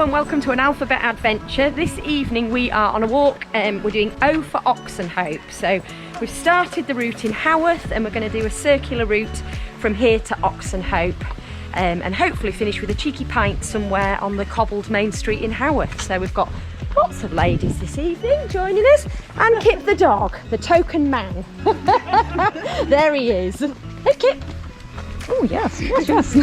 and welcome to an alphabet adventure. This evening we are on a walk and we're doing O for Oxenhope. So we've started the route in Haworth and we're going to do a circular route from here to Oxenhope and hopefully finish with a cheeky pint somewhere on the cobbled main street in Haworth. So we've got lots of ladies this evening joining us, and Kip the dog, the token man. There he is. Hey Kip. Oh yes, yes.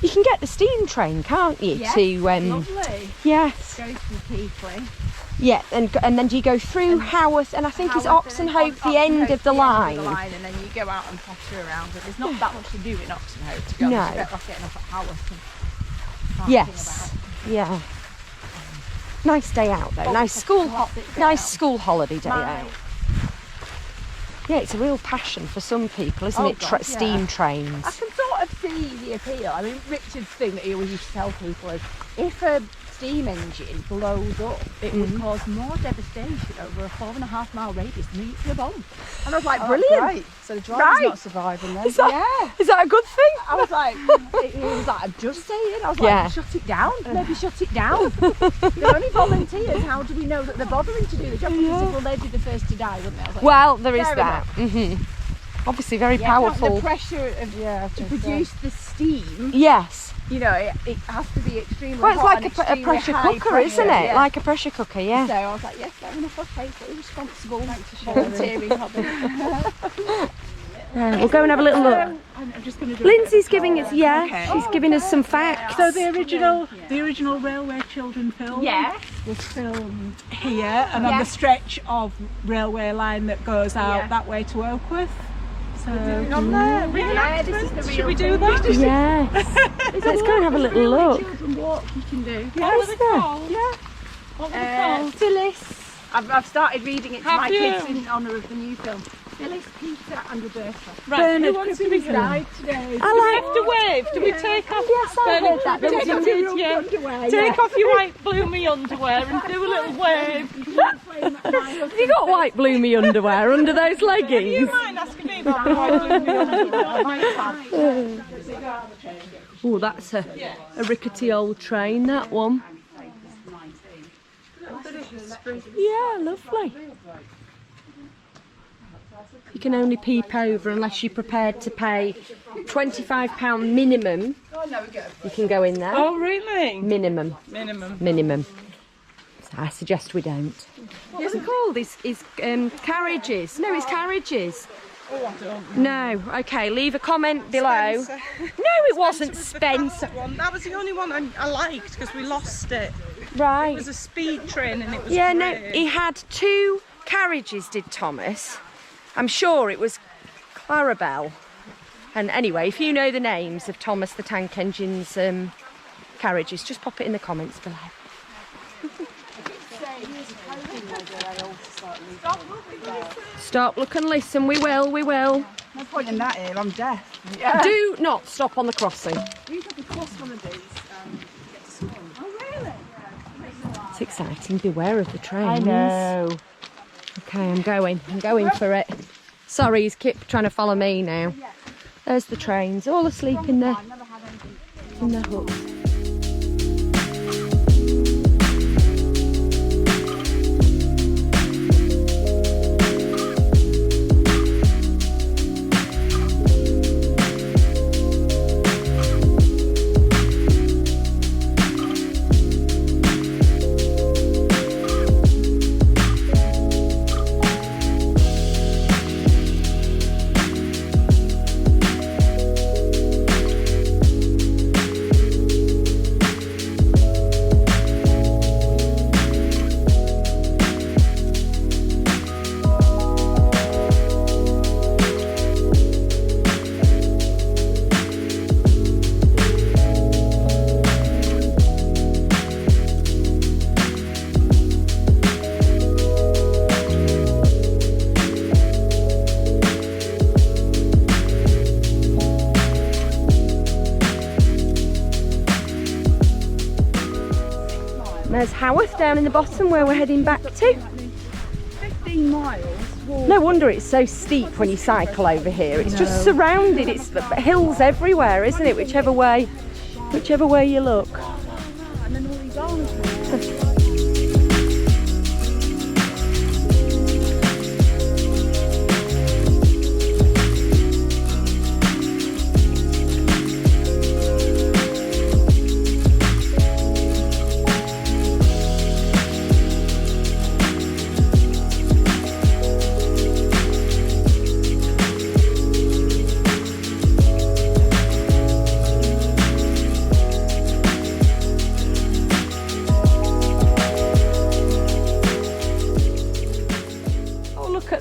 You can get the steam train, can't you? Yes, to lovely. Yes. Go from Keighley. Yeah, and then do you go through Haworth, and I think it's Oxenhope the end of the line. And then you go out and potter around. But there's not that much to do in Oxenhope, to be honest. You're better off getting off at Haworth and yes. about. Yeah. Nice day out though. Nice school holiday day out. Yeah, it's a real passion for some people, isn't it? God, Steam trains. I can sort of see the appeal. I mean, Richard's thing that he always used to tell people is if a steam engine blows up, it would cause more devastation over a 4.5 mile radius than a nuclear bomb. And I was like, brilliant. Right. So the driver's not surviving then. Is that a good thing? I was like, he was like, I'm just saying. I was like, shut it down. Maybe shut it down. They're only volunteers. How do we know that they're bothering to do the job? Because well, they'd be the first to die, wouldn't they? I was like, well, there is that. Obviously very powerful. The pressure of to produce the steam. Yes. You know, it has to be extremely hot. Well, it's like a pressure cooker, isn't it? Yeah. Like a pressure cooker, yeah. So I was like, yes, fair enough, okay, so responsible. Thanks for volunteering, Robin. We'll go and have a little look. I'm just going to do Lindsay's giving us, she's giving us some facts. So the original Railway Children film was filmed here and on the stretch of railway line that goes out that way to Oakworth. So this is the real should we do that? Yes. Let's go and have a little look. Children walk you can do. What is there? What were they called? Phyllis. I've started reading it to my kids in honour of the new film. Phyllis, Peter and Roberta. Right, Bernard who wants to could be be died today. I have to wave. Do we take off? Yes, I heard that. Take off your underwear. Take off your white bloomy underwear and do a little wave. Have you got white bloomy underwear under those Do leggings? you mind asking me about the white bloomy underwear? Oh, that's a rickety old train, that one. Yeah, lovely. You can only peep over unless you're prepared to pay £25 minimum. You can go in there. Oh, really? Minimum. So I suggest we don't. What's it called? Is carriages? No, it's carriages. Oh, I don't. No. Okay, leave a comment below. Spencer. No, it wasn't Spencer. That was the only one I liked because we lost it. Right. It was a speed train and it was Yeah, great. no, he had 2 carriages, did Thomas. I'm sure it was Clarabelle. And anyway, if you know the names of Thomas the Tank Engine's carriages, just pop it in the comments below. Stop, look and listen, we will. No point in that here, I'm deaf. Do not stop on the crossing. We took a course one of these to get to school. Oh, really? It's exciting, beware of the trains. I know. Okay, I'm going for it. Sorry, he's Kip trying to follow me now. There's the trains, all asleep in their huts. Haworth down in the bottom where we're heading back to. 15 miles. No wonder it's so steep when you cycle over here. It's just surrounded, it's hills everywhere, isn't it? Whichever way you look. And then all these olives.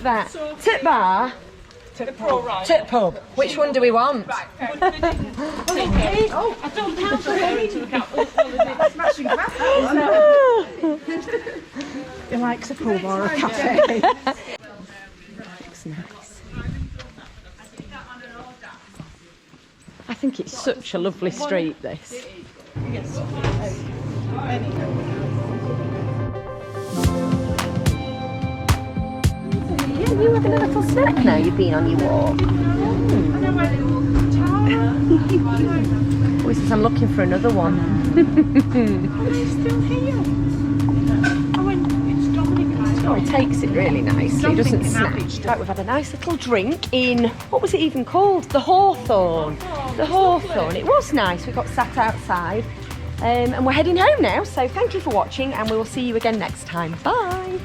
That tip bar, tip pub. Which one do we want? Oh, I don't have to look out. Smashing He likes a pub or a cafe. Looks nice. I think it's such a lovely street, this. You having a little snack now you've been on your walk? Oh, he says I'm looking for another one. He's still here. It's Dominic. Oh, he takes it really nicely. He doesn't snatch. Right, we've had a nice little drink in, what was it even called? The Hawthorn. The Hawthorn. It was nice. We got sat outside. And we're heading home now. So thank you for watching and we will see you again next time. Bye.